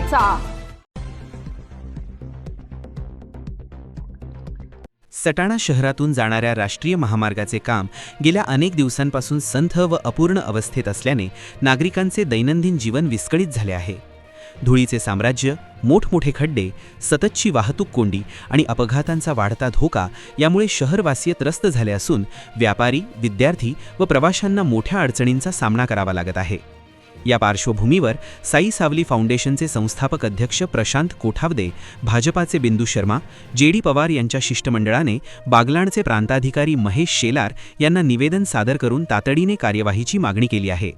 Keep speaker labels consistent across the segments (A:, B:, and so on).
A: करायचा।
B: सटाणा शहरातून जाणाऱ्या राष्ट्रीय महामार्गाचे काम गेल्या अनेक दिवसांपासून संथ व अपूर्ण अवस्थेत असल्याने नागरिकांचे दैनंदिन जीवन विस्कळीत झाले आहे। धुळीचे साम्राज्य, मोठमोठे खड्डे, सततची वाहतूक कोंडी आणि अपघातांचा वाढता धोका यामुळे शहरवासीय त्रस्त झाले असून व्यापारी, विद्यार्थी व प्रवाशांना मोठ्या अडचणींचा सामना करावा लागत आहे। या पार्श्वभूमीवर साई सावली फाउंडेशनचे संस्थापक अध्यक्ष प्रशांत कोठावदे, भाजपाचे बिंदू शर्मा, जे.डी. पवार यांच्या शिष्टमंडळाने बागलाणचे प्रांताधिकारी महेश शेलार यांना निवेदन सादर करून तातडीने कार्यवाहीची मागणी केली आहे।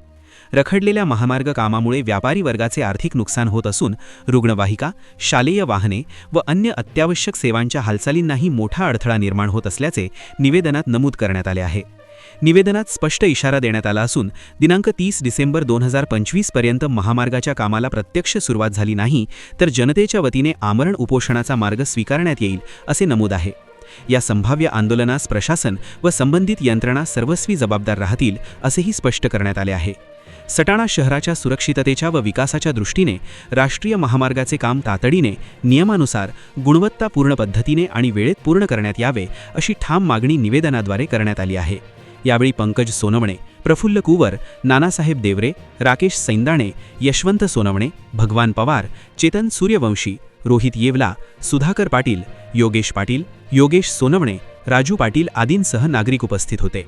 B: रखडलेल्या महामार्ग कामामुळे व्यापारी वर्गाचे आर्थिक नुकसान होत असून रुग्णवाहिका, शालेय वाहने व अन्य अत्यावश्यक सेवांच्या हालचालींनाही मोठा अडथळा निर्माण होत असल्याचे निवेदनात नमूद करण्यात आले आहे। निवेदनात स्पष्ट इशारा देण्यात आला असून दिनांक 30 डिसेंबर 2025 पर्यंत महामार्गाच्या कामाला प्रत्यक्ष सुरुवात झाली नाही तर जनतेच्या वतीने आमरण उपोषणाचा मार्ग स्वीकारण्यात येईल असे नमूद आहे। या संभाव्य आंदोलनास प्रशासन व संबंधित यंत्रणा सर्वस्वी जबाबदार राहतील असेही स्पष्ट करण्यात आले आहे। सटाणा शहराच्या सुरक्षिततेच्या व विकासाच्या दृष्टीने राष्ट्रीय महामार्गाचे काम तातडीने, नियमानुसार, गुणवत्तापूर्ण पद्धतीने आणि वेळेत पूर्ण करण्यात यावे अशी ठाम मागणी निवेदनाद्वारे करण्यात आली आहे। यावेळी पंकज सोनवणे, प्रफुल्ल कुवर, नानासाहेब देवरे, राकेश सैंदाणे, यशवंत सोनवणे, भगवान पवार, चेतन सूर्यवंशी, रोहित येवला, सुधाकर पाटील, योगेश पाटील, योगेश सोनवणे, राजू पाटील आदींसह नागरिक उपस्थित होते।